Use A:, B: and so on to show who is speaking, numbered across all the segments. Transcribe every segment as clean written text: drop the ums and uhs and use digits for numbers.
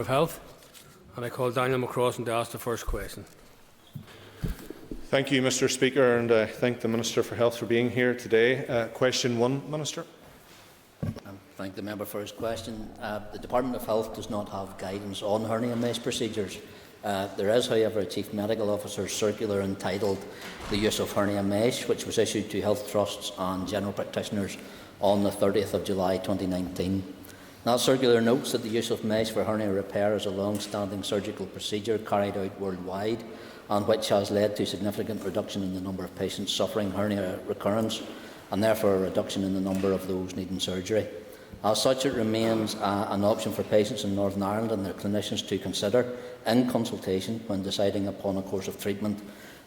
A: of Health, and I call Daniel McCrossan to ask the first question.
B: Thank you, Mr. Speaker, and I thank the Minister for Health for being here today. Question 1, Minister.
C: Thank the member for his question. The Department of Health does not have guidance on hernia mesh procedures. There is, however, a Chief Medical Officer's circular entitled The Use of Hernia Mesh, which was issued to health trusts and general practitioners on the 30th of July 2019. That circular notes that the use of mesh for hernia repair is a long-standing surgical procedure carried out worldwide and which has led to significant reduction in the number of patients suffering hernia recurrence and therefore a reduction in the number of those needing surgery. As such, it remains an option for patients in Northern Ireland and their clinicians to consider in consultation when deciding upon a course of treatment,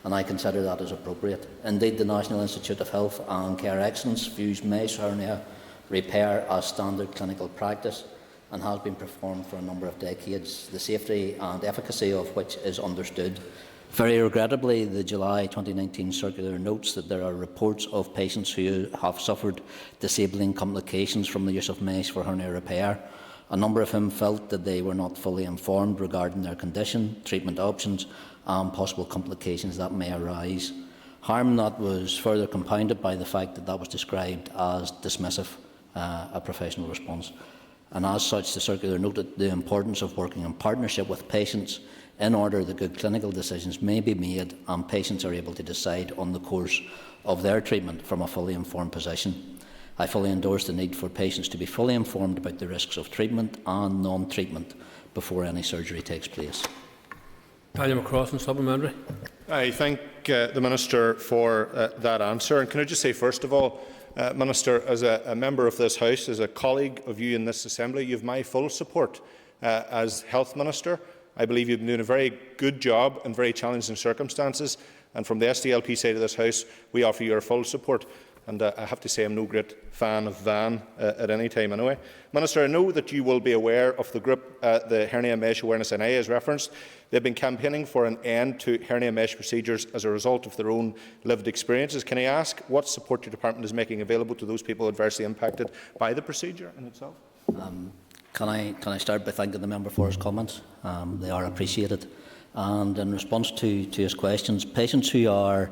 C: and I consider that as appropriate. Indeed, the National Institute of Health and Care Excellence views mesh hernia repair as standard clinical practice and has been performed for a number of decades, the safety and efficacy of which is understood. Very regrettably, the July 2019 circular notes that there are reports of patients who have suffered disabling complications from the use of mesh for hernia repair, a number of whom felt that they were not fully informed regarding their condition, treatment options and possible complications that may arise. Harm that was further compounded by the fact that that was described as dismissive, a professional response. And as such, the circular noted the importance of working in partnership with patients in order that good clinical decisions may be made and patients are able to decide on the course of their treatment from a fully informed position. I fully endorse the need for patients to be fully informed about the risks of treatment and non-treatment before any surgery takes place.
A: Daniel McCrossan, supplementary.
B: I thank the Minister for that answer. And can I just say, first of all, Minister, as a member of this House, as a colleague of you in this Assembly, you have my full support as Health Minister. I believe you've been doing a very good job in very challenging circumstances, and from the SDLP side of this House, we offer you our full support. And I have to say I'm no great fan of Van at any time anyway. Minister, I know that you will be aware of the group, the Hernia Mesh Awareness NI is referenced. They've been campaigning for an end to hernia mesh procedures as a result of their own lived experiences. Can I ask what support your department is making available to those people adversely impacted by the procedure in itself?
C: Can I start by thanking the member for his comments? They are appreciated. And in response to his questions, patients who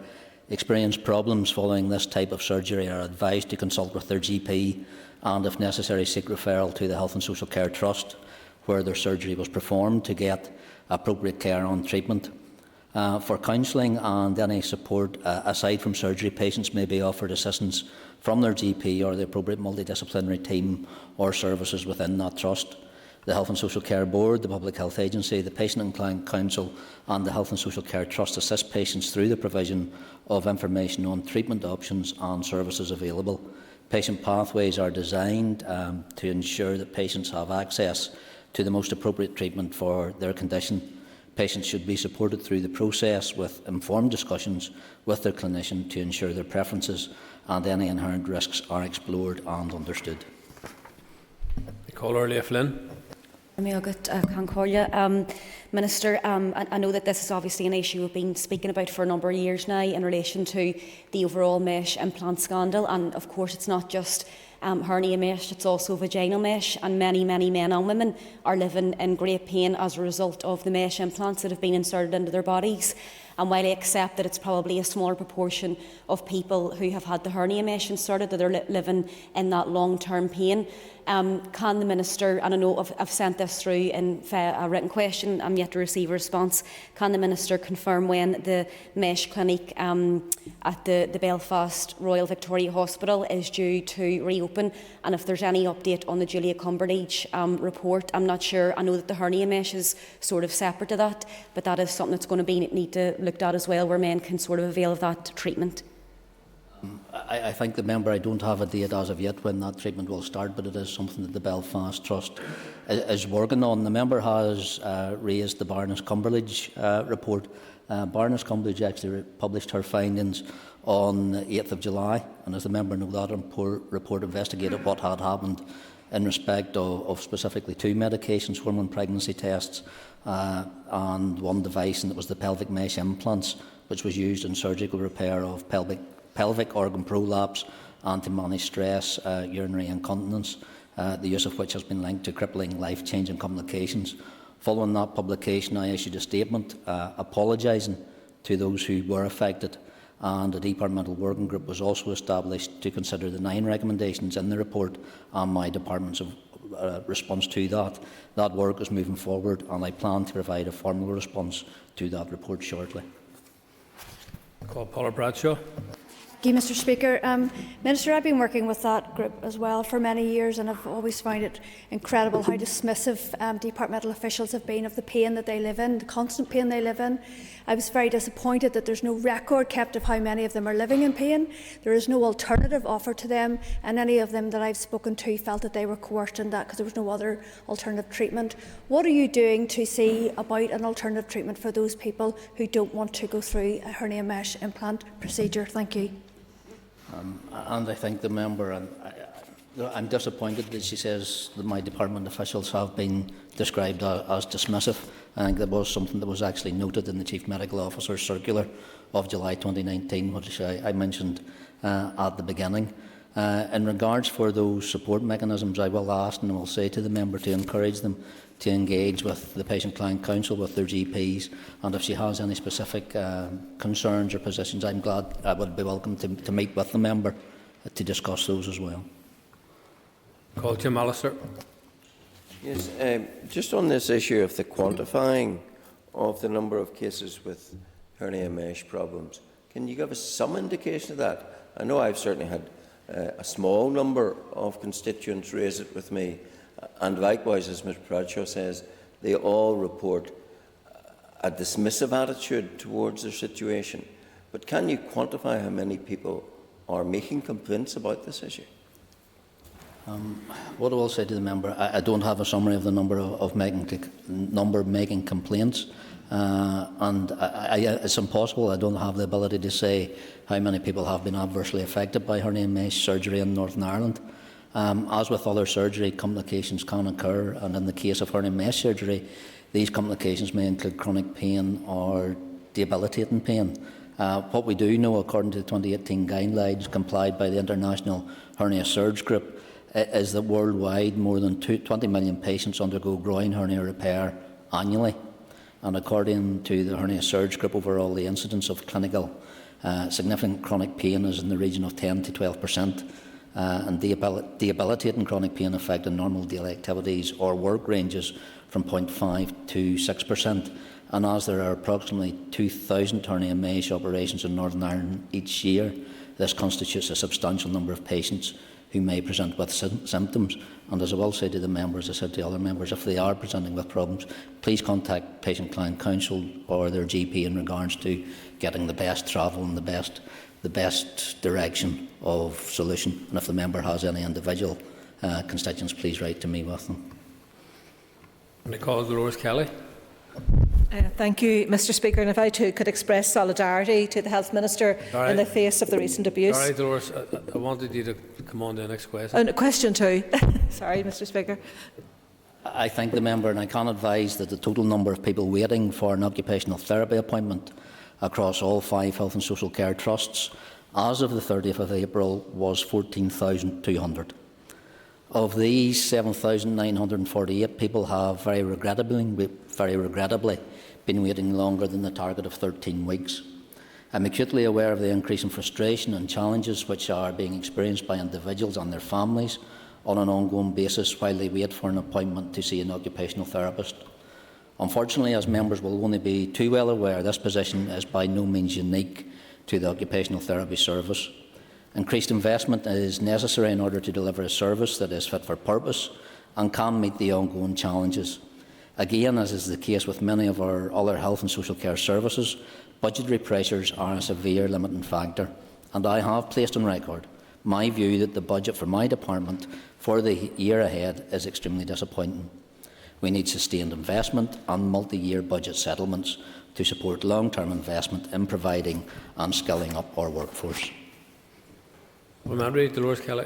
C: experience problems following this type of surgery are advised to consult with their GP and, if necessary, seek referral to the Health and Social Care Trust where their surgery was performed to get appropriate care and treatment. For counselling and any support aside from surgery, patients may be offered assistance from their GP or the appropriate multidisciplinary team or services within that trust. The Health and Social Care Board, the Public Health Agency, the Patient and Client Council and the Health and Social Care Trust assist patients through the provision of information on treatment options and services available. Patient pathways are designed to ensure that patients have access to the most appropriate treatment for their condition. Patients should be supported through the process with informed discussions with their clinician to ensure their preferences and any inherent risks are explored and understood.
A: I call Orlia Flynn.
D: Minister, I know that this is obviously an issue we've been speaking about for a number of years now in relation to the overall mesh implant scandal, and of course it's not just hernia mesh, it's also vaginal mesh, and many men and women are living in great pain as a result of the mesh implants that have been inserted into their bodies. And while I accept that it's probably a smaller proportion of people who have had the hernia mesh inserted that are living in that long-term pain, can the Minister, and I know I've sent this through in a written question, I'm yet to receive a response, can the Minister confirm when the mesh clinic at the Belfast Royal Victoria Hospital is due to reopen, and if there's any update on the Julia Cumberledge report? I'm not sure. I know that the hernia mesh is sort of separate to that, but that is something that's going to need to looked at as well, where men can sort of avail of that treatment.
C: I thank the member. I don't have a date as of yet when that treatment will start, but it is something that the Belfast Trust is working on. The member has raised the Barnes Cumberledge report. Barnes Cumberledge actually published her findings on the 8th of July, and as the member knows, that report investigated what had happened in respect of specifically 2 medications, hormone pregnancy tests, and one device, and it was the pelvic mesh implants, which was used in surgical repair of pelvic organ prolapse and to manage stress, urinary incontinence, the use of which has been linked to crippling, life-changing complications. Following that publication, I issued a statement apologising to those who were affected, and a departmental working group was also established to consider the 9 recommendations in the report and my department's response to that. That work is moving forward, and I plan to provide a formal response to that report shortly.
A: Call Paula Bradshaw.
E: Thank you, Mr. Speaker. Minister, I've been working with that group as well for many years, and I've always found it incredible how dismissive departmental officials have been of the pain that they live in, the constant pain they live in. I was very disappointed that there's no record kept of how many of them are living in pain. There is no alternative offered to them, and any of them that I've spoken to felt that they were coerced in that because there was no other alternative treatment. What are you doing to see about an alternative treatment for those people who don't want to go through a hernia mesh implant procedure? Thank you.
C: And I thank the member. And I'm disappointed that she says that my department officials have been described as dismissive. I think that was something that was actually noted in the Chief Medical Officer's circular of July 2019, which I mentioned at the beginning. In regards for those support mechanisms, I will ask and I will say to the member to encourage them to engage with the Patient-Client Council, with their GPs, and if she has any specific concerns or positions, I'm glad I would be welcome to meet with the member to discuss those as well.
A: Call Jim Allister.
F: Yes, just on this issue of the quantifying of the number of cases with hernia mesh problems, can you give us some indication of that? I know I've certainly had a small number of constituents raise it with me, and likewise, as Mr Bradshaw says, they all report a dismissive attitude towards their situation. But can you quantify how many people are making complaints about this issue?
C: What I will say to the member, I don't have a summary of the number making complaints, and it's impossible. I don't have the ability to say how many people have been adversely affected by hernia mesh surgery in Northern Ireland. As with other surgery, complications can occur, and in the case of hernia mesh surgery, these complications may include chronic pain or debilitating pain. What we do know, according to the 2018 guidelines complied by the International Hernia Surge Group, is that worldwide more than 20 million patients undergo groin hernia repair annually. And according to the Hernia Surge Group, overall the incidence of clinical significant chronic pain is in the region of 10 to 12%. And debilitating chronic pain affecting normal daily activities or work ranges from 0.5 to 6%. And as there are approximately 2,000 hernia mesh operations in Northern Ireland each year, this constitutes a substantial number of patients who may present with symptoms. And as I will say to the members, I said to other members, if they are presenting with problems, please contact Patient-Client Council or their GP in regards to getting the best travel and the best direction of solution. And if the member has any individual constituents, please write to me with them.
A: And I call Dolores Kelly.
G: Thank you, Mr Speaker. And if I too could express solidarity to the Health Minister in the face of the recent abuse.
A: Sorry, Dolores, I wanted you to come on to the next question.
G: Question 2. Sorry, Mr Speaker.
C: I thank the member, and I can advise that the total number of people waiting for an occupational therapy appointment across all 5 health and social care trusts as of the 30th of April was 14,200. Of these, 7,948 people have very regrettably been waiting longer than the target of 13 weeks. I'm acutely aware of the increasing frustration and challenges which are being experienced by individuals and their families on an ongoing basis while they wait for an appointment to see an occupational therapist. Unfortunately, as members will only be too well aware, this position is by no means unique to the occupational therapy service. Increased investment is necessary in order to deliver a service that is fit for purpose and can meet the ongoing challenges. Again, as is the case with many of our other health and social care services, budgetary pressures are a severe limiting factor, and I have placed on record my view that the budget for my department for the year ahead is extremely disappointing. We need sustained investment and multi-year budget settlements to support long-term investment in providing and skilling up our workforce.
A: Parliamentary, Dolores Kelly.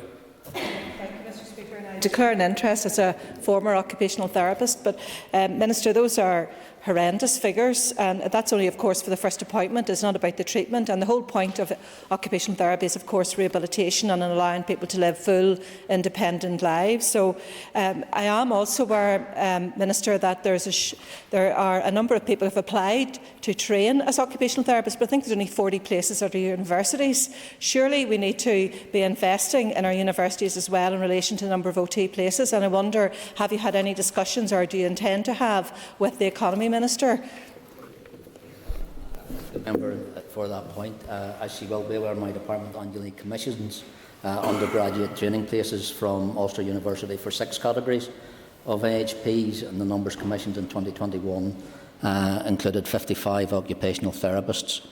G: Declare an interest as a former occupational therapist, but Minister, those are horrendous figures, and that's only, of course, for the first appointment. It's not about the treatment, and the whole point of occupational therapy is, of course, rehabilitation and allowing people to live full, independent lives. So I am also aware, Minister, that there are a number of people who have applied to train as occupational therapists, but I think there's only 40 places at our universities. Surely we need to be investing in our universities as well in relation to the number of OT places, and I wonder, have you had any discussions, or do you intend to have, with the Economy Minister?
C: The member for that point, as she will be aware, my department annually commissions undergraduate training places from Ulster University for 6 categories of AHPs, and the numbers commissioned in 2021 included 55 occupational therapists.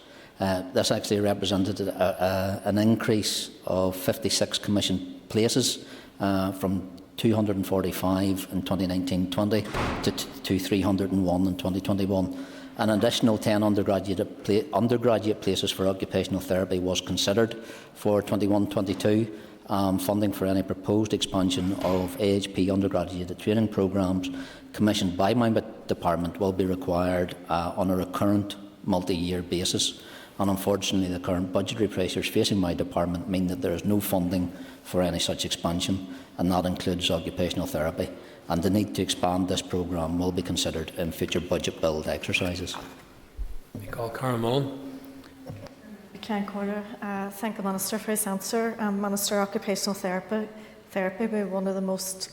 C: This actually represented an increase of 56 commissioned places from 245 in 2019-20 to 301 in 2021. An additional 10 undergraduate places for occupational therapy was considered for 21-22. Funding for any proposed expansion of AHP undergraduate training programmes commissioned by my department will be required on a recurrent multi-year basis. And unfortunately, the current budgetary pressures facing my department mean that there is no funding for any such expansion, and that includes occupational therapy. And the need to expand this programme will be considered in future budget build exercises.
A: I call Karen Mullen.
H: Thank the Minister for his answer. Minister, occupational therapy will be one of the most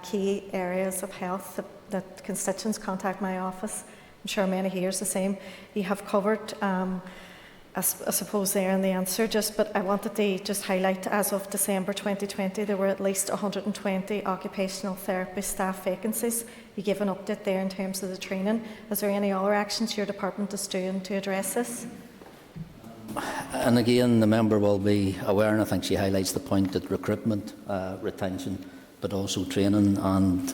H: key areas of health that constituents contact my office. I'm sure many here is the same. You have covered, I suppose, there in the answer, but I wanted to just highlight, as of December 2020, there were at least 120 occupational therapy staff vacancies. You gave an update there in terms of the training. Is there any other actions your department is doing to address this?
C: And again, the member will be aware, and I think she highlights the point that recruitment, retention, but also training, and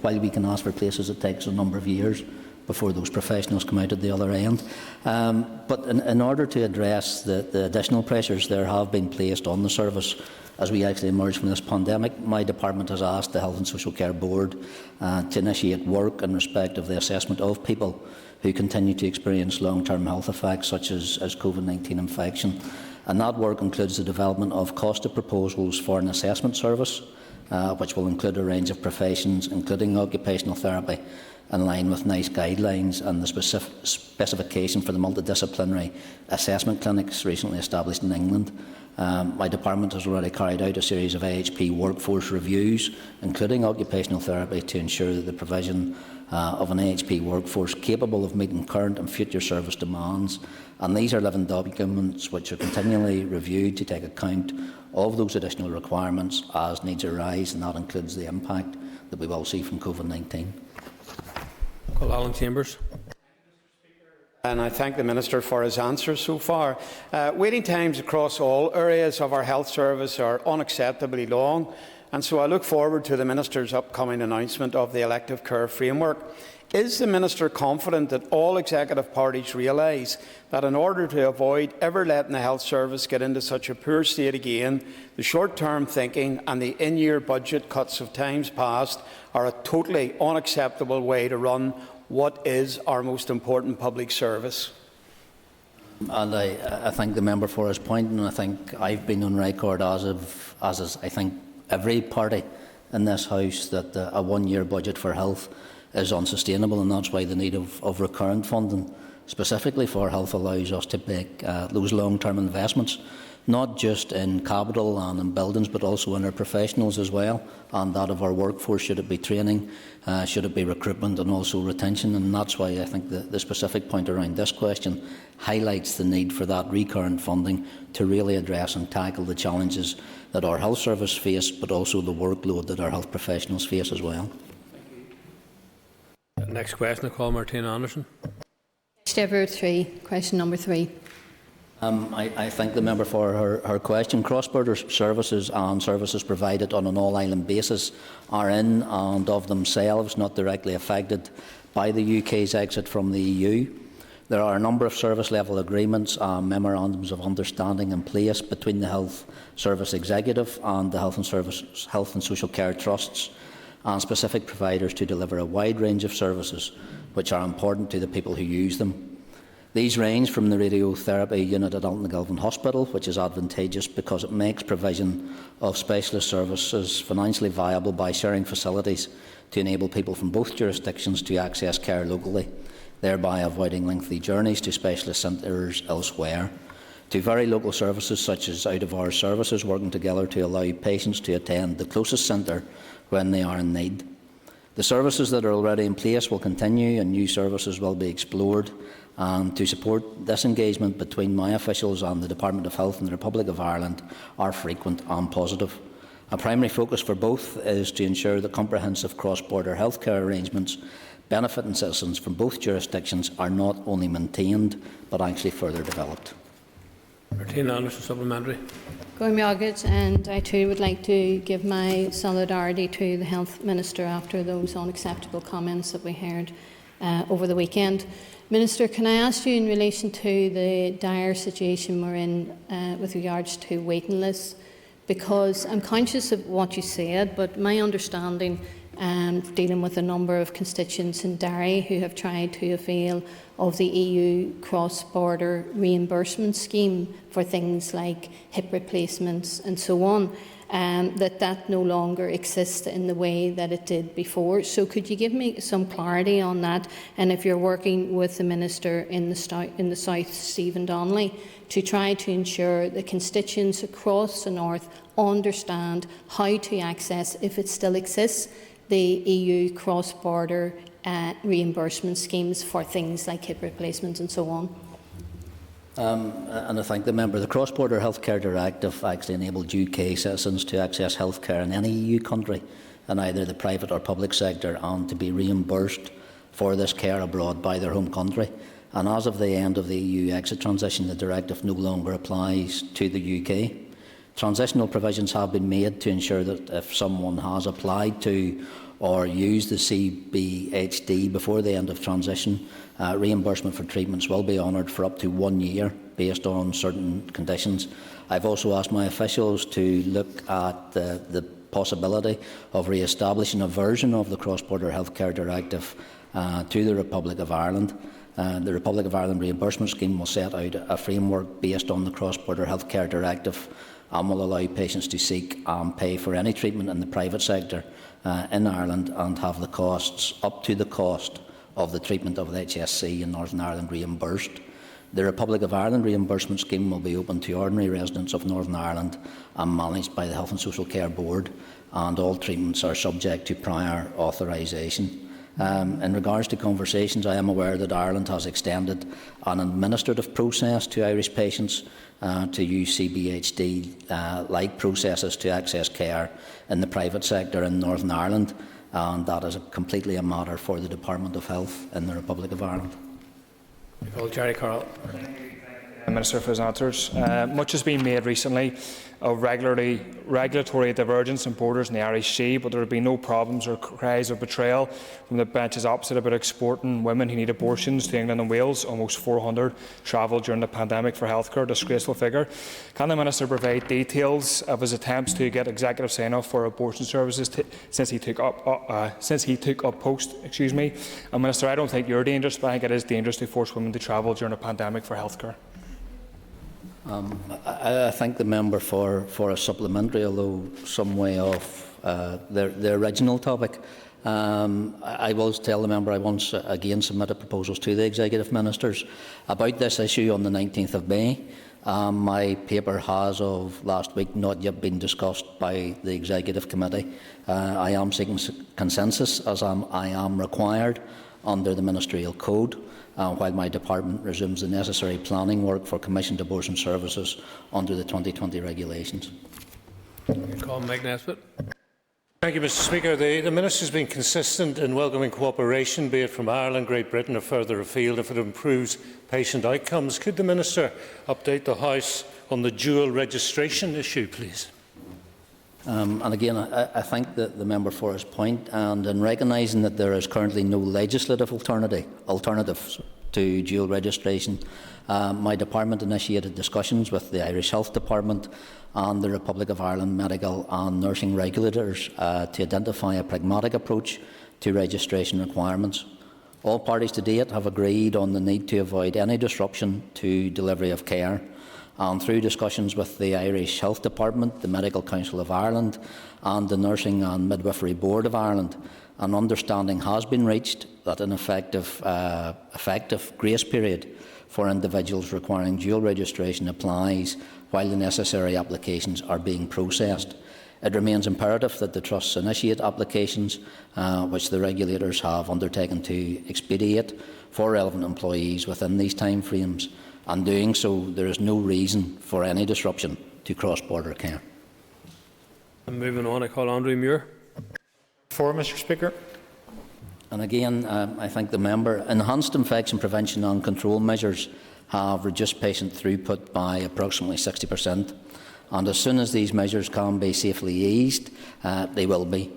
C: while we can ask for places, it takes a number of years before those professionals come out at the other end. But in order to address the additional pressures there have been placed on the service as we actually emerge from this pandemic, my department has asked the Health and Social Care Board to initiate work in respect of the assessment of people who continue to experience long-term health effects such as COVID-19 infection. And that work includes the development of costed proposals for an assessment service, which will include a range of professions, including occupational therapy, in line with NICE guidelines and the specification for the multidisciplinary assessment clinics recently established in England. My department has already carried out a series of AHP workforce reviews, including occupational therapy, to ensure that the provision of an AHP workforce capable of meeting current and future service demands. And these are living documents which are continually reviewed to take account of those additional requirements as needs arise, and that includes the impact that we will see from COVID-19.
A: Call Alan Chambers.
I: And I thank the Minister for his answers so far. Waiting times across all areas of our health service are unacceptably long, and so I look forward to the Minister's upcoming announcement of the elective care framework. Is the Minister confident that all executive parties realise that in order to avoid ever letting the health service get into such a poor state again, the short-term thinking and the in-year budget cuts of times past are a totally unacceptable way to run what is our most important public service?
C: And I thank the member for his point, and I think I've been on record, as is I think every party in this House, that a one-year budget for health is unsustainable, and that's why the need of recurrent funding specifically for health allows us to make those long-term investments, not just in capital and in buildings, but also in our professionals as well, and that of our workforce, should it be training, should it be recruitment, and also retention. And that's why I think the specific point around this question highlights the need for that recurrent funding to really address and tackle the challenges that our health service face, but also the workload that our health professionals face as well.
A: Next question, I call Martina Anderson.
J: Question number 3.
C: I thank the member for her question. Cross-border services and services provided on an all-island basis are in and of themselves not directly affected by the UK's exit from the EU. There are a number of service-level agreements and memorandums of understanding in place between the Health Service Executive and the Health and Social Care Trusts. and specific providers to deliver a wide range of services which are important to the people who use them. These range from the radiotherapy unit at Alton Galvin Hospital, which is advantageous because it makes provision of specialist services financially viable by sharing facilities to enable people from both jurisdictions to access care locally, thereby avoiding lengthy journeys to specialist centres elsewhere, to very local services such as out-of-hours services working together to allow patients to attend the closest centre when they are in need. The services that are already in place will continue and new services will be explored. To support this engagement between my officials and the Department of Health in the Republic of Ireland are frequent and positive. A primary focus for both is to ensure that comprehensive cross-border healthcare arrangements benefiting citizens from both jurisdictions are not only maintained but actually further developed.
A: Martina Anderson, supplementary.
J: And I too would like to give my solidarity to the Health Minister after those unacceptable comments that we heard over the weekend. Minister, can I ask you in relation to the dire situation we're in with regards to waiting lists? Because I'm conscious of what you said, but my understanding, dealing with a number of constituents in Derry who have tried to avail of the EU cross-border reimbursement scheme for things like hip replacements and so on, that no longer exists in the way that it did before. So could you give me some clarity on that? And if you're working with the Minister in the South, Stephen Donnelly, to try to ensure that constituents across the North understand how to access, if it still exists, the EU cross-border reimbursement schemes for things like hip replacements and so on.
C: And I thank the member. The Cross-Border Healthcare Directive actually enabled UK citizens to access healthcare in any EU country in either the private or public sector and to be reimbursed for this care abroad by their home country. And as of the end of the EU exit transition, the directive no longer applies to the UK. Transitional provisions have been made to ensure that if someone has applied to or used the CBHD before the end of transition, reimbursement for treatments will be honoured for up to 1 year based on certain conditions. I've also asked my officials to look at the possibility of re-establishing a version of the Cross-Border Healthcare Directive to the Republic of Ireland. The Republic of Ireland reimbursement scheme will set out a framework based on the Cross-Border Healthcare Directive and will allow patients to seek and pay for any treatment in the private sector in Ireland and have the costs up to the cost of the treatment of the HSC in Northern Ireland reimbursed. The Republic of Ireland reimbursement scheme will be open to ordinary residents of Northern Ireland and managed by the Health and Social Care Board, and all treatments are subject to prior authorisation. In regards to conversations, I am aware that Ireland has extended an administrative process to Irish patients to use CBHD-like processes to access care in the private sector in Northern Ireland, and that is completely a matter for the Department of Health in the Republic of Ireland.
A: Jerry Carroll.
K: Minister for his answers. Much has been made recently of regulatory divergence in borders in the Irish Sea, but there have been no problems or cries of betrayal from the benches opposite about exporting women who need abortions to England and Wales. Almost 400 travelled during the pandemic for healthcare, a disgraceful figure. Can the Minister provide details of his attempts to get executive sign-off for abortion services since he took up post? And Minister, I don't think you're dangerous, but I think it is dangerous to force women to travel during a pandemic for healthcare.
C: I thank the member for a supplementary, although some way off the original topic. I will tell the member I once again submitted proposals to the Executive Ministers about this issue on the 19th of May. My paper has, of last week, not yet been discussed by the Executive Committee. I am seeking consensus, as I am required under the Ministerial Code, while my department resumes the necessary planning work for commissioned abortion services under the 2020 regulations.
A: Mike Nesbitt.
L: Thank you, Mr. Speaker. The Minister has been consistent in welcoming cooperation, be it from Ireland, Great Britain or further afield, if it improves patient outcomes. Could the Minister update the House on the dual registration issue, please?
C: And again, I thank the member for his point, and in recognising that there is currently no legislative alternative to dual registration, my department initiated discussions with the Irish Health Department and the Republic of Ireland medical and nursing regulators to identify a pragmatic approach to registration requirements. All parties to date have agreed on the need to avoid any disruption to delivery of care, and through discussions with the Irish Health Department, the Medical Council of Ireland and the Nursing and Midwifery Board of Ireland, an understanding has been reached that an effective grace period for individuals requiring dual registration applies while the necessary applications are being processed. It remains imperative that the trusts initiate applications which the regulators have undertaken to expedite for relevant employees within these timeframes, and doing so, there is no reason for any disruption to cross-border care.
A: And moving on, I call Andrew Muir.
K: For Mr. Speaker.
C: And again, I thank the member. Enhanced infection prevention and control measures have reduced patient throughput by approximately 60%. And as soon as these measures can be safely eased, they will be.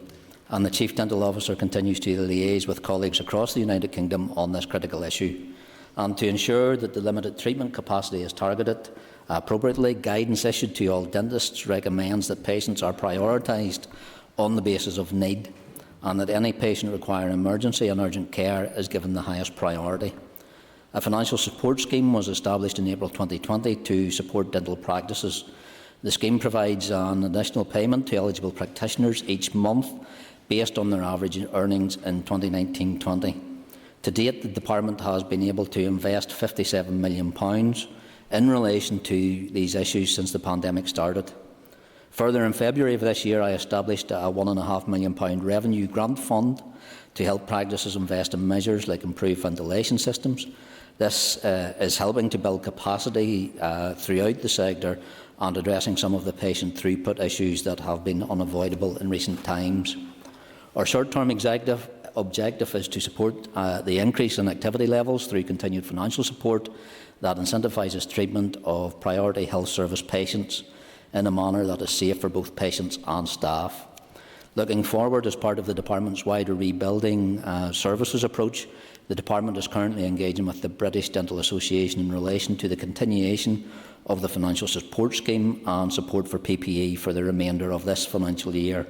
C: And the Chief Dental Officer continues to liaise with colleagues across the United Kingdom on this critical issue. And to ensure that the limited treatment capacity is targeted appropriately, guidance issued to all dentists recommends that patients are prioritised on the basis of need, and that any patient requiring emergency and urgent care is given the highest priority. A financial support scheme was established in April 2020 to support dental practices. The scheme provides an additional payment to eligible practitioners each month based on their average earnings in 2019-20. To date, the Department has been able to invest £57 million in relation to these issues since the pandemic started. Further, in February of this year, I established a £1.5 million revenue grant fund to help practices invest in measures like improved ventilation systems. This is helping to build capacity throughout the sector and addressing some of the patient throughput issues that have been unavoidable in recent times. Our short-term objective is to support the increase in activity levels through continued financial support that incentivises treatment of priority health service patients in a manner that is safe for both patients and staff. Looking forward, as part of the Department's wider rebuilding services approach, the Department is currently engaging with the British Dental Association in relation to the continuation of the financial support scheme and support for PPE for the remainder of this financial year.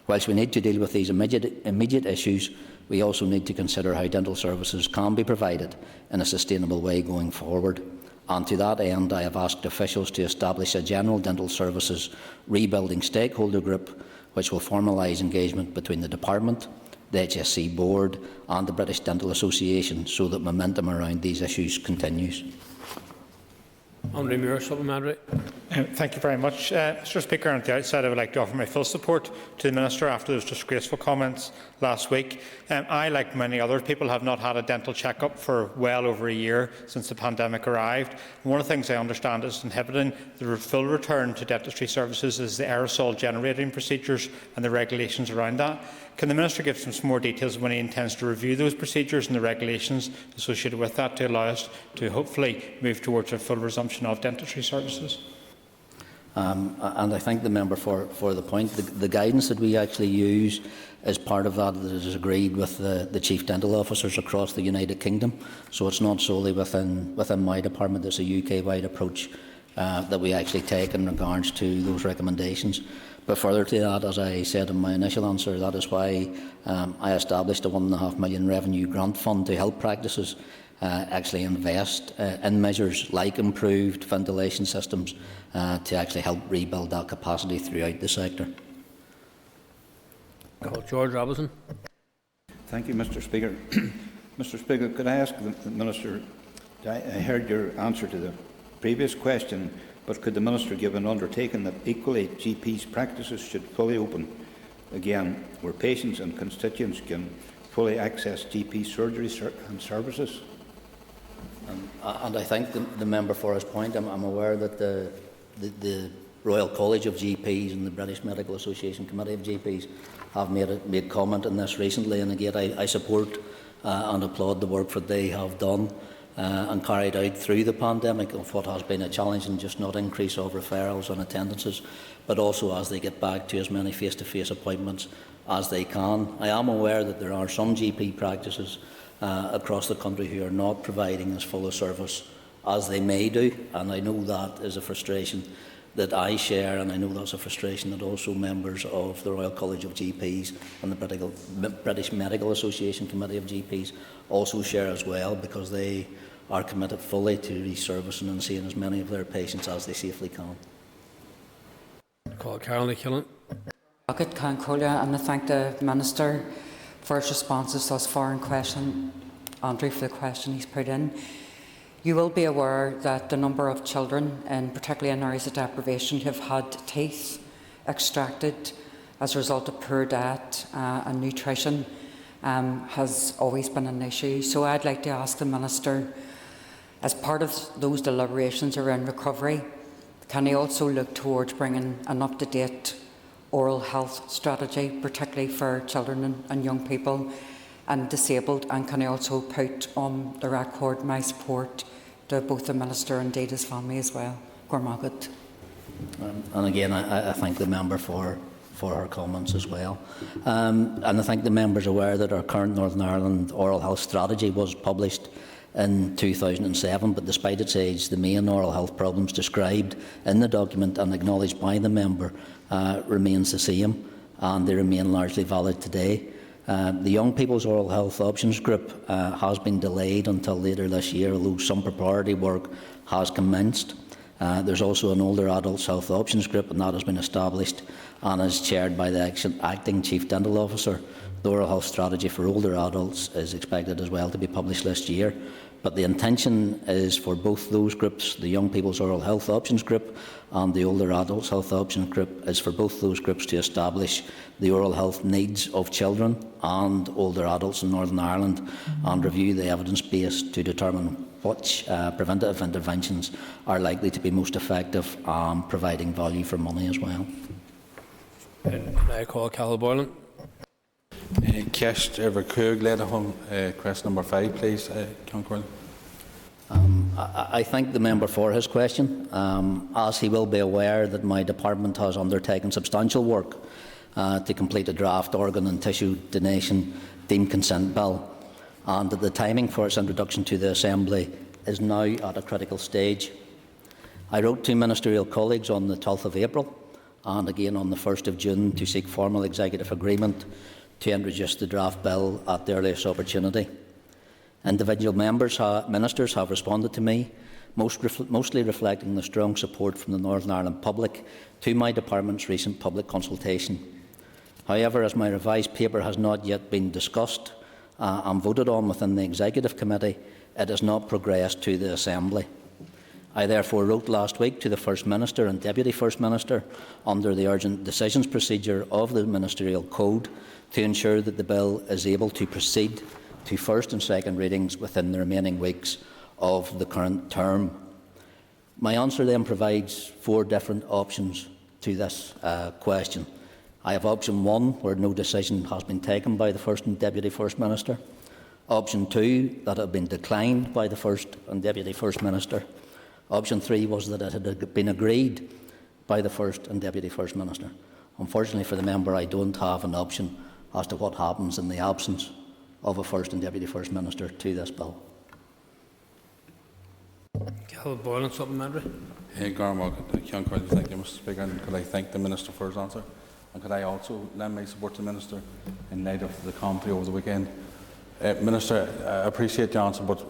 C: Whilst we need to deal with these immediate issues, we also need to consider how dental services can be provided in a sustainable way going forward. And to that end, I have asked officials to establish a general dental services rebuilding stakeholder group which will formalise engagement between the Department, the HSC Board and the British Dental Association so that momentum around these issues continues.
A: Andrew Muir, supplementary.
K: Thank you very much. Mr. Speaker, at the outset I would like to offer my full support to the Minister after those disgraceful comments last week. I, like many other people, have not had a dental check-up for well over a year since the pandemic arrived. And one of the things I understand is inhibiting the full return to dentistry services is the aerosol generating procedures and the regulations around that. Can the Minister give some more details when he intends to review those procedures and the regulations associated with that to allow us to hopefully move towards a full resumption of dentistry services?
C: And I thank the member for the point. The guidance that we actually use is part of that is agreed with the Chief Dental Officers across the United Kingdom. So it's not solely within my department. It's a UK-wide approach that we actually take in regards to those recommendations. But further to that, as I said in my initial answer, that is why I established a £1.5 million revenue grant fund to help practices actually invest in measures like improved ventilation systems to actually help rebuild that capacity throughout the sector.
A: George Robinson.
M: Thank you, Mr. Speaker. Mr. Speaker, could I ask the Minister, I heard your answer to the previous question, but could the Minister give an undertaking that equally GPs' practices should fully open again, where patients and constituents can fully access GP surgery and services?
C: And I thank the member for his point. I'm aware that the Royal College of GPs and the British Medical Association Committee of GPs have made comment on this recently, and again I support and applaud the work that they have done and carried out through the pandemic of what has been a challenge in just not increase of referrals and attendances, but also as they get back to as many face-to-face appointments as they can. I am aware that there are some GP practices across the country who are not providing as full a service as they may do, and I know that is a frustration that I share, and I know that's a frustration that also members of the Royal College of GPs and the British Medical Association Committee of GPs also share as well, because they are committed fully to reservicing and seeing as many of their patients as they safely can.
A: Call Caroline Killen.
N: And I thank the Minister for his responses thus far in question, Andrew, for the question he's put in. You will be aware that the number of children, and particularly in areas of deprivation, who have had teeth extracted as a result of poor diet and nutrition has always been an issue. So I'd like to ask the Minister, as part of those deliberations around recovery, can he also look towards bringing an up-to-date oral health strategy, particularly for children and young people and disabled, and can he also put on the record my support to both the Minister and indeed his family as well? Gormagat.
C: And again, I thank the member for her comments as well. And I think the member is aware that our current Northern Ireland oral health strategy was published in 2007, but despite its age, the main oral health problems described in the document and acknowledged by the member remains the same, and they remain largely valid today. The Young People's Oral Health Options Group has been delayed until later this year, although some preparatory work has commenced. There's also an Older Adults Health Options Group, and that has been established and is chaired by the Acting Chief Dental Officer. The Oral Health Strategy for Older Adults is expected as well to be published this year. But the intention is for both those groups, the Young People's Oral Health Options Group and the Older Adults Health Options Group, is for both those groups to establish the oral health needs of children and older adults in Northern Ireland and review the evidence base to determine which preventative interventions are likely to be most effective, providing value for money as well.
A: I call Cathal Boylan.
O: Question number 5, please.
C: I thank the member for his question, as he will be aware that my department has undertaken substantial work to complete a draft organ and tissue donation deemed consent bill, and that the timing for its introduction to the Assembly is now at a critical stage. I wrote to ministerial colleagues on the 12th of April and again on the 1st of June to seek formal executive agreement to introduce the draft bill at the earliest opportunity. Individual ministers have responded to me, mostly reflecting the strong support from the Northern Ireland public to my department's recent public consultation. However, as my revised paper has not yet been discussed and voted on within the Executive Committee, it has not progressed to the Assembly. I therefore wrote last week to the First Minister and Deputy First Minister under the urgent decisions procedure of the Ministerial Code to ensure that the bill is able to proceed to first and second readings within the remaining weeks of the current term. My answer then provides 4 different options to this question. I have option 1, where no decision has been taken by the First and Deputy First Minister. Option 2, that it had been declined by the First and Deputy First Minister. Option 3 was that it had been agreed by the First and Deputy First Minister. Unfortunately for the member, I don't have an option as to what happens in the absence of a First and Deputy First Minister to this bill.
A: Cathal Boylan, supplementary.
O: Thank you, Mr. Speaker. And could I thank the Minister for his answer? And could I also lend my support to the Minister in light of the commentary over the weekend? Minister, I appreciate the answer, but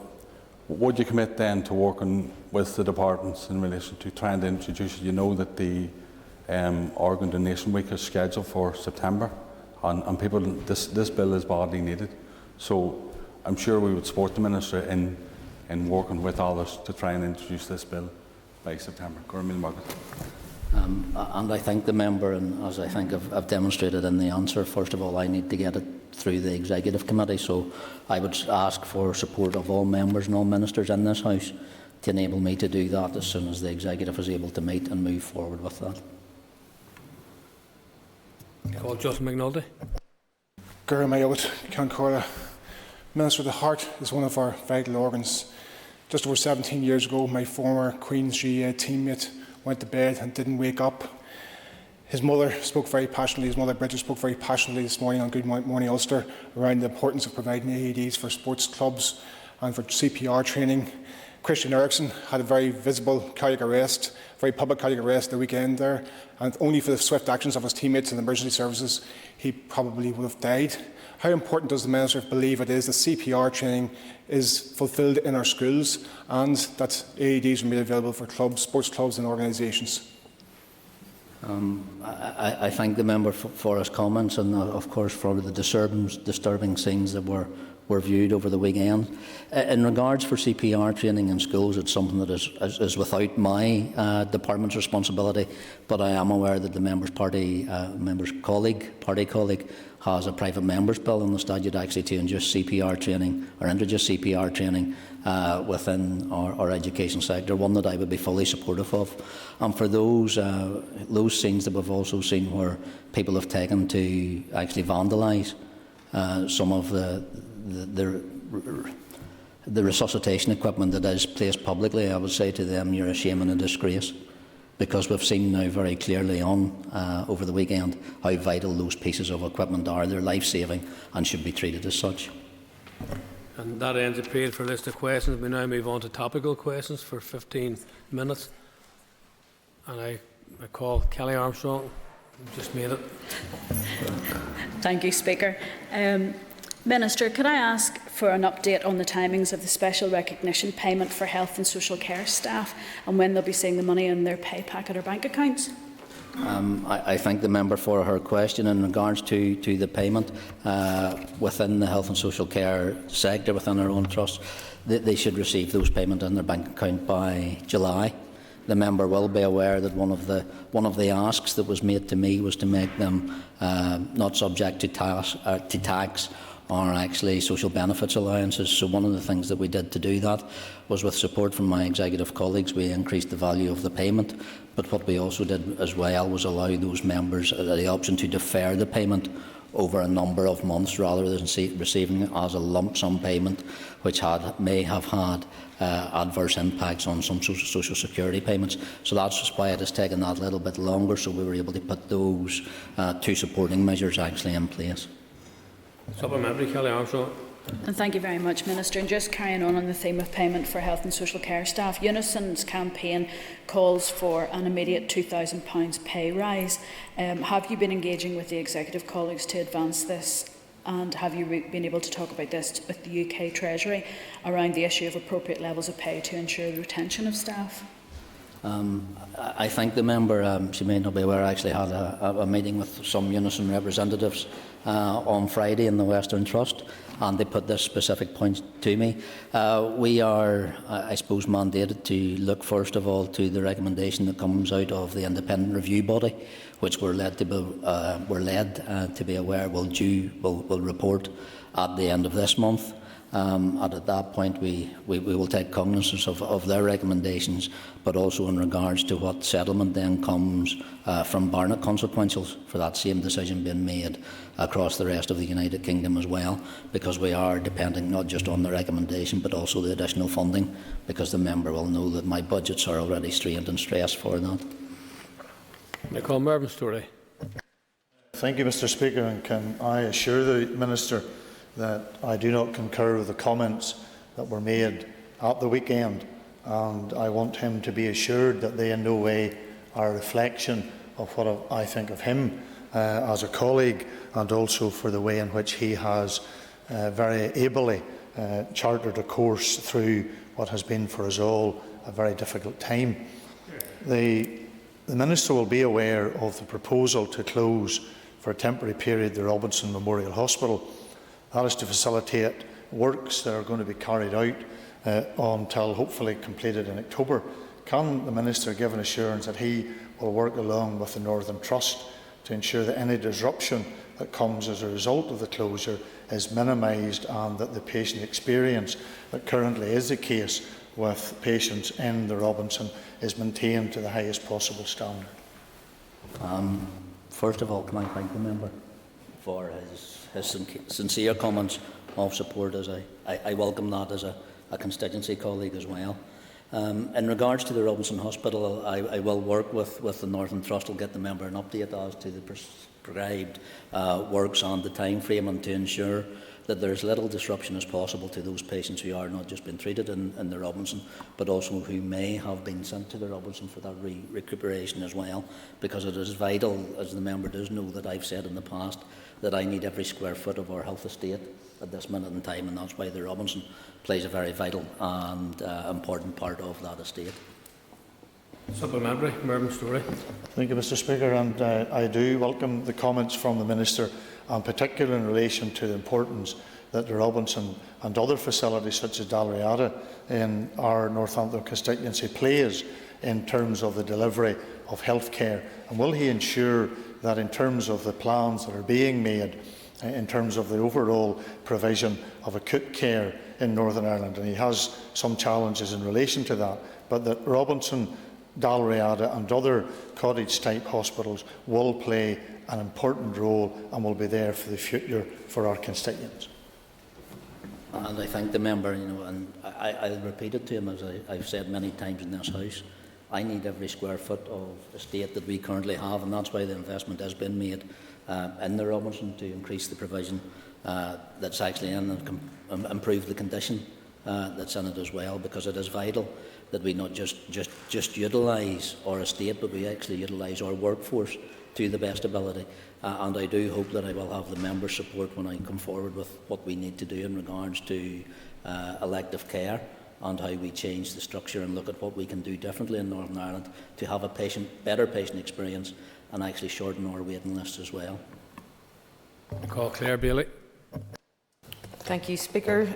O: would you commit then to working with the departments in relation to trying to introduce, you know that the Organ Donation Week is scheduled for September, and people, this bill is badly needed. So I'm sure we would support the Minister in working with others to try and introduce this bill by September.
C: And I thank the member, and as I think I've demonstrated in the answer, first of all, I need to get it through the Executive Committee, so I would ask for support of all members and all ministers in this House to enable me to do that as soon as the Executive is able to meet and move forward with that.
A: Call Justin McNulty.
P: Minister, the heart is one of our vital organs. Just over 17 years ago, my former Queen's GA teammate went to bed and didn't wake up. His mother spoke very passionately, his mother Bridget spoke very passionately this morning on Good Morning Ulster around the importance of providing AEDs for sports clubs and for CPR training. Christian Eriksen had a very visible cardiac arrest, very public cardiac arrest the weekend there, and only for the swift actions of his teammates in the emergency services, he probably would have died. How important does the Minister believe it is that CPR training is fulfilled in our schools and that AEDs are made available for clubs, sports clubs and organisations?
C: I thank the member for his comments and, of course, for the disturbing scenes that were viewed over the weekend. In regards for CPR training in schools, it's something that is without my department's responsibility, but I am aware that the member's party colleague has a private member's bill in the statute actually to introduce CPR training within our education sector, one that I would be fully supportive of. And for those scenes that we've also seen where people have taken to actually vandalise some of the resuscitation equipment that is placed publicly, I would say to them, you're a shame and a disgrace, because we've seen now very clearly over the weekend how vital those pieces of equipment are. They're life-saving and should be treated as such.
A: And that ends the period for a list of questions. We now move on to topical questions for 15 minutes. And I call Kelly Armstrong. Just made it.
Q: Thank you, Speaker. Minister, could I ask for an update on the timings of the special recognition payment for health and social care staff and when they'll be seeing the money in their pay packet or bank accounts?
C: I thank the member for her question in regards to the payment within the health and social care sector, within our own trust. They should receive those payments in their bank account by July. The member will be aware that one of the asks that was made to me was to make them not subject to tax or actually social benefits allowances. So one of the things that we did to do that was, with support from my executive colleagues, we increased the value of the payment. But what we also did as well was allow those members the option to defer the payment over a number of months rather than receiving it as a lump sum payment, which may have had adverse impacts on some social security payments. So that's why it has taken that little bit longer, so we were able to put those two supporting measures actually in place.
A: Supplementary, Kelly Armstrong.
Q: And thank you very much, Minister. And just carrying on the theme of payment for health and social care staff, Unison's campaign calls for an immediate £2,000 pay rise. Have you been engaging with the executive colleagues to advance this? And have you been able to talk about this with the UK Treasury around the issue of appropriate levels of pay to ensure the retention of staff?
C: I thank the member. She may not be aware, I actually had a meeting with some Unison representatives on Friday in the Western Trust, and they put this specific point to me. We are, I suppose, mandated to look first of all to the recommendation that comes out of the independent review body, which we're led to be aware will report at the end of this month. And at that point we will take cognizance of their recommendations, but also in regards to what settlement then comes from Barnett consequentials for that same decision being made across the rest of the United Kingdom as well, because we are depending not just on the recommendation but also the additional funding, because the member will know that my budgets are already strained and stressed for that.
A: I call Mervyn Story.
R: Thank you, Mr. Speaker, and can I assure the Minister that I do not concur with the comments that were made at the weekend, and I want him to be assured that they in no way are a reflection of what I think of him as a colleague, and also for the way in which he has very ably chartered a course through what has been for us all a very difficult time. The Minister will be aware of the proposal to close for a temporary period the Robinson Memorial Hospital. That is to facilitate works that are going to be carried out until hopefully completed in October. Can the Minister give an assurance that he will work along with the Northern Trust to ensure that any disruption that comes as a result of the closure is minimised, and that the patient experience that currently is the case with patients in the Robinson is maintained to the highest possible standard?
C: First of all, can I thank the member for his sincere comments of support, as I welcome that as a constituency colleague as well. In regards to the Robinson Hospital, I will work with the Northern Trust. Will get the member an update as to the prescribed works on the time frame, and to ensure that there is little disruption as possible to those patients who are not just being treated in the Robinson, but also who may have been sent to the Robinson for that recuperation as well, because it is vital, as the member does know, that I've said in the past, that I need every square foot of our health estate at this minute in time, and that's why the Robinson plays a very vital and important part of that estate.
A: Supplementary, Mervyn Story.
R: Thank you, Mr. Speaker, and I do welcome the comments from the Minister, and particularly in relation to the importance that the Robinson and other facilities such as Dalriada in our Northampton constituency plays in terms of the delivery of health care. And will he ensure that in terms of the plans that are being made, in terms of the overall provision of acute care in Northern Ireland, and he has some challenges in relation to that, but that Robinson, Dalriada and other cottage-type hospitals will play an important role and will be there for the future for our constituents.
C: And I thank the member, and I'll repeat it to him, as I've said many times in this House. I need every square foot of estate that we currently have, and that's why the investment has been made in the Robinson to increase the provision that's actually in and improve the condition that's in it as well, because it is vital that we not just utilise our estate, but we actually utilise our workforce to the best ability. And I do hope that I will have the member's support when I come forward with what we need to do in regards to elective care and how we change the structure and look at what we can do differently in Northern Ireland to have a better patient experience and actually shorten our waiting lists as well.
A: I call Claire Bailey.
S: Thank you, Speaker.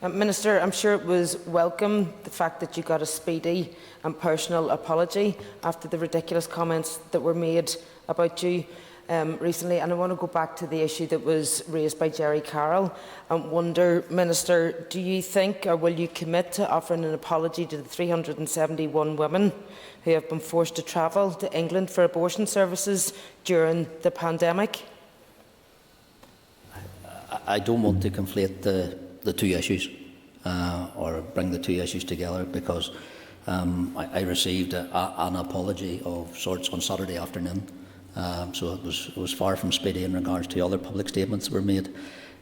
S: Minister, I'm sure it was welcome, the fact that you got a speedy and personal apology after the ridiculous comments that were made about you recently. And I want to go back to the issue that was raised by Jerry Carroll and wonder, Minister, do you think, or will you commit to offering an apology to the 371 women who have been forced to travel to England for abortion services during the pandemic?
C: I don't want to conflate the two issues or bring the two issues together, because I received an apology of sorts on Saturday afternoon, so it was far from speedy in regards to other public statements that were made.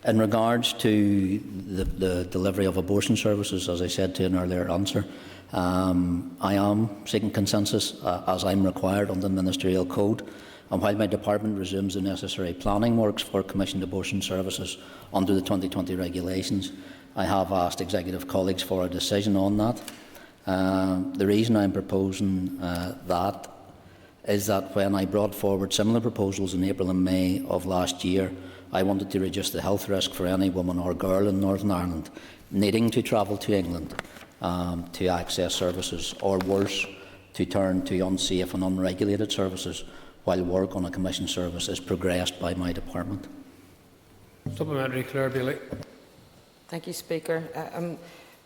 C: In regards to the delivery of abortion services, as I said to an earlier answer, I am seeking consensus as I'm required under the Ministerial Code. And while my department resumes the necessary planning works for commissioned abortion services under the 2020 regulations, I have asked executive colleagues for a decision on that. The reason I'm proposing that is that when I brought forward similar proposals in April and May of last year, I wanted to reduce the health risk for any woman or girl in Northern Ireland needing to travel to England to access services, or worse, to turn to unsafe and unregulated services while work on a commission service is progressed by my department.
A: Supplementary, Claire Bailey.
S: Thank you, Speaker.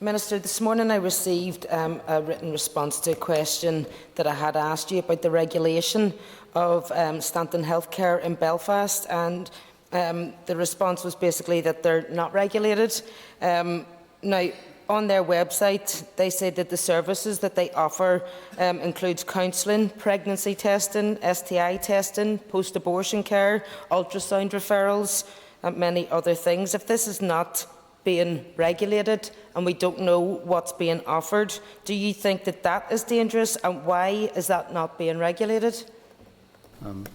S: Minister, this morning I received a written response to a question that I had asked you about the regulation of Stanton Healthcare in Belfast, and the response was basically that they're not regulated. Now, on their website, they say that the services that they offer includes counselling, pregnancy testing, STI testing, post-abortion care, ultrasound referrals, and many other things. If this is not being regulated and we don't know what's being offered, do you think that that is dangerous, and why is that not being regulated?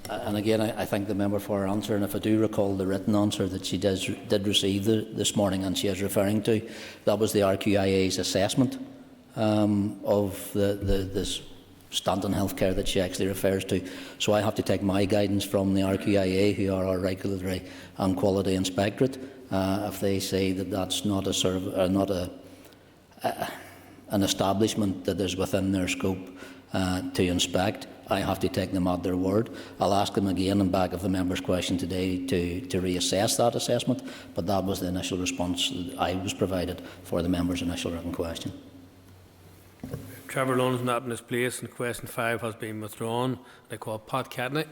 C: And again, I thank the member for her answer, and if I do recall the written answer that she did receive this morning and she is referring to, that was the RQIA's assessment of this Stanton Healthcare that she actually refers to. So I have to take my guidance from the RQIA, who are our regulatory and quality inspectorate. If they say that that's not an establishment that is within their scope to inspect, I have to take them at their word. I'll ask them again in back of the member's question today to reassess that assessment, but that was the initial response that I was provided for the member's initial written question.
A: Trevor Lunn is not in his place, and question 5 has been withdrawn. I call Pat Cadney.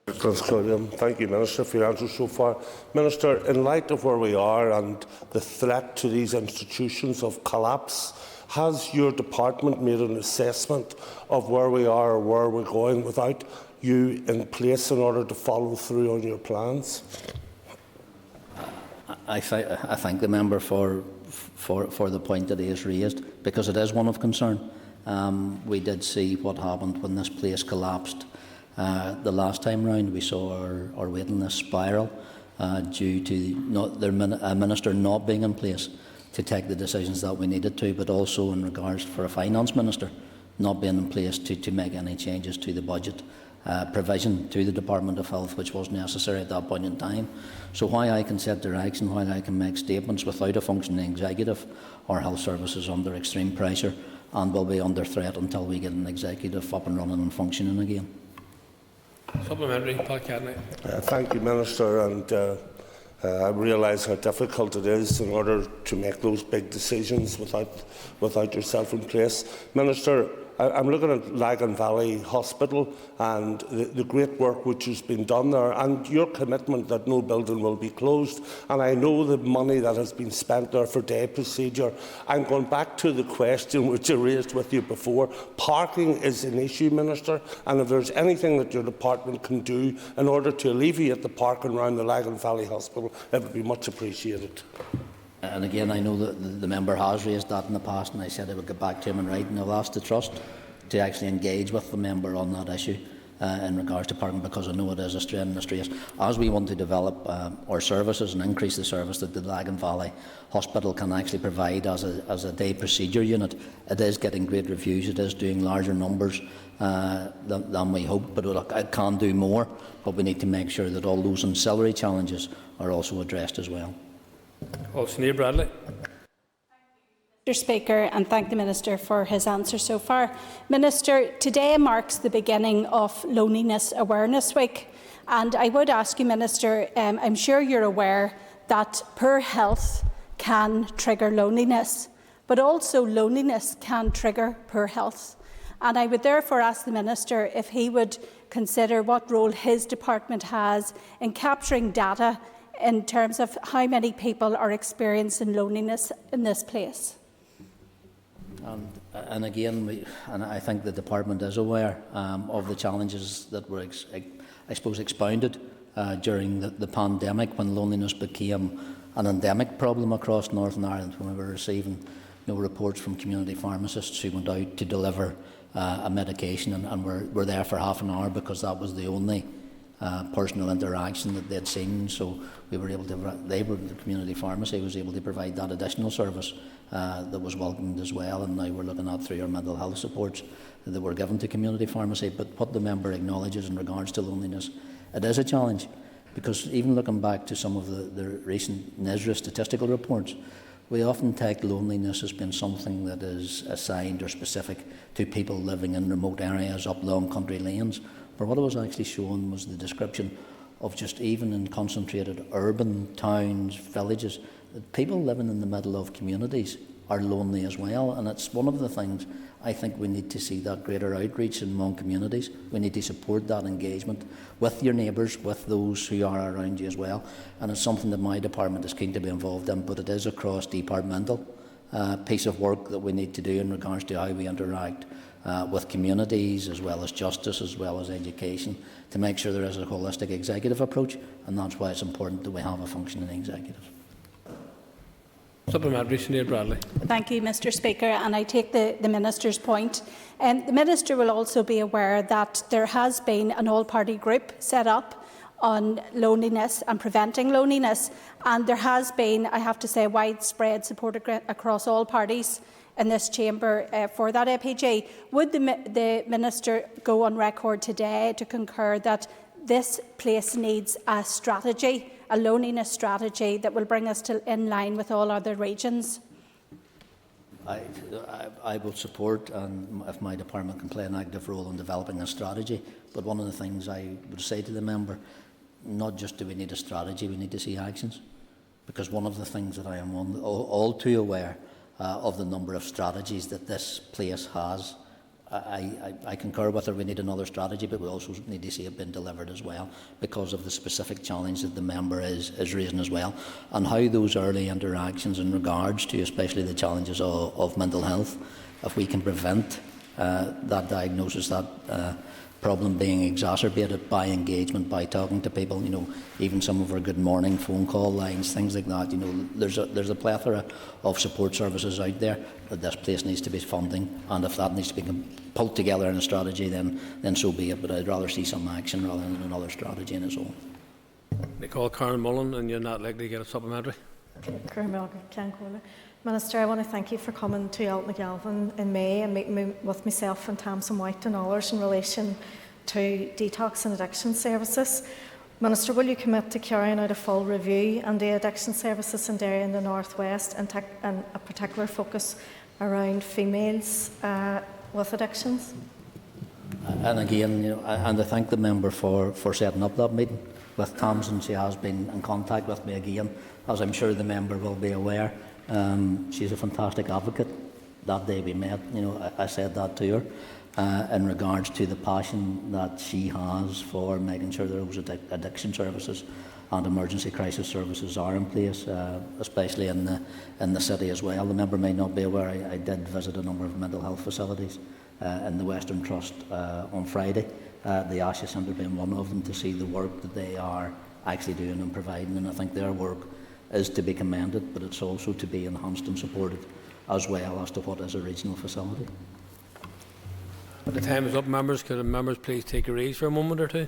T: Thank you, Minister, for your answers so far. Minister, in light of where we are and the threat to these institutions of collapse Has your department made an assessment of where we are or where we're going without you in place in order to follow through on your plans?
C: I thank the member for the point that he has raised, because it is one of concern. We did see what happened when this place collapsed the last time round. We saw our waiting list spiral due to a minister not being in place to take the decisions that we needed to, but also in regards for a finance minister not being in place to make any changes to the budget provision to the Department of Health, which was necessary at that point in time. So while I can set direction, while I can make statements, without a functioning executive, our health service is under extreme pressure and will be under threat until we get an executive up and running and functioning again.
A: Supplementary, Pat Cadney.
T: Thank you, Minister. And I realise how difficult it is in order to make those big decisions without yourself in place. Minister, I'm looking at Lagan Valley Hospital and the great work which has been done there, and your commitment that no building will be closed. And I know the money that has been spent there for day procedure. I'm going back to the question which I raised with you before. Parking is an issue, Minister, and if there's anything that your department can do in order to alleviate the parking around the Lagan Valley Hospital, it would be much appreciated.
C: And again, I know that the member has raised that in the past, and I said I would get back to him in writing. I've asked the Trust to actually engage with the member on that issue in regards to parking, because I know it is a strain in the streets. As we want to develop our services and increase the service that the Lagan Valley Hospital can actually provide as a day procedure unit, it is getting great reviews. It is doing larger numbers than we hoped, but it can do more. But we need to make sure that all those ancillary challenges are also addressed as well.
A: Sinead Bradley.
U: Mr Speaker, and thank the Minister for his answer so far. Minister, today marks the beginning of Loneliness Awareness Week, and I would ask you, Minister, I'm sure you're aware that poor health can trigger loneliness, but also loneliness can trigger poor health. And I would therefore ask the Minister if he would consider what role his department has in capturing data in terms of how many people are experiencing loneliness in this place.
C: And again, I think the department is aware of the challenges that were, I suppose, expounded during the pandemic, when loneliness became an endemic problem across Northern Ireland, when we were receiving reports from community pharmacists who went out to deliver a medication and were there for half an hour because that was the only personal interaction that they'd seen. So we were able to, the community pharmacy was able to provide that additional service that was welcomed as well. And now we're looking at through our mental health supports that were given to community pharmacy. But what the member acknowledges in regards to loneliness, it is a challenge, because even looking back to some of the recent NISRA statistical reports, we often take loneliness as being something that is assigned or specific to people living in remote areas up long country lanes. But what it was actually shown was the description of just even in concentrated urban towns, villages, that people living in the middle of communities are lonely as well. And it's one of the things I think we need to see, that greater outreach among communities. We need to support that engagement with your neighbours, with those who are around you as well. And it's something that my department is keen to be involved in, but it is a cross-departmental piece of work that we need to do in regards to how we interact with communities, as well as justice, as well as education, to make sure there is a holistic executive approach, and that's why it's important that we have a functioning executive.
A: Supplementary, Sinead Bradley.
U: Thank you, Mr Speaker, and I take the Minister's point. The Minister will also be aware that there has been an all-party group set up on loneliness and preventing loneliness, and there has been, I have to say, widespread support across all parties in this chamber for that APG. Would the Minister go on record today to concur that this place needs a strategy, a loneliness strategy that will bring us in line with all other regions?
C: I will support, and if my department can play an active role in developing a strategy. But one of the things I would say to the member, not just do we need a strategy, we need to see actions. Because one of the things that I am all too aware of the number of strategies that this place has I concur with her. We need another strategy, but we also need to see it being delivered as well, because of the specific challenge that the member is raising as well, and how those early interactions in regards to especially the challenges of mental health, if we can prevent that diagnosis, that problem being exacerbated by engagement, by talking to people, you know, even some of our good morning phone call lines, things like that. You know, there's a plethora of support services out there that this place needs to be funding, and if that needs to be pulled together in a strategy, then so be it. But I'd rather see some action rather than another strategy in its own.
A: They call Karen Mullen, and you're not likely to get a supplementary.
H: Minister, I want to thank you for coming to Altnagalvin in May and meeting with myself and Tamsin White and others in relation to detox and addiction services. Minister, will you commit to carrying out a full review on the addiction services in Derry in the North West, and a particular focus around females with addictions?
C: And again, you know, and I thank the member for setting up that meeting with Tamsin. She has been in contact with me again, as I'm sure the member will be aware. She's a fantastic advocate. That day we met, you know, I said that to her in regards to the passion that she has for making sure that those addiction services and emergency crisis services are in place, especially in the city as well. The member may not be aware, I did visit a number of mental health facilities in the Western Trust on Friday, the Asha Centre being one of them, to see the work that they are actually doing and providing, and I think their work is to be commended, but it's also to be enhanced and supported as well as to what is a regional facility.
A: But the time is up, members. Could the members please take your ease for a moment or two?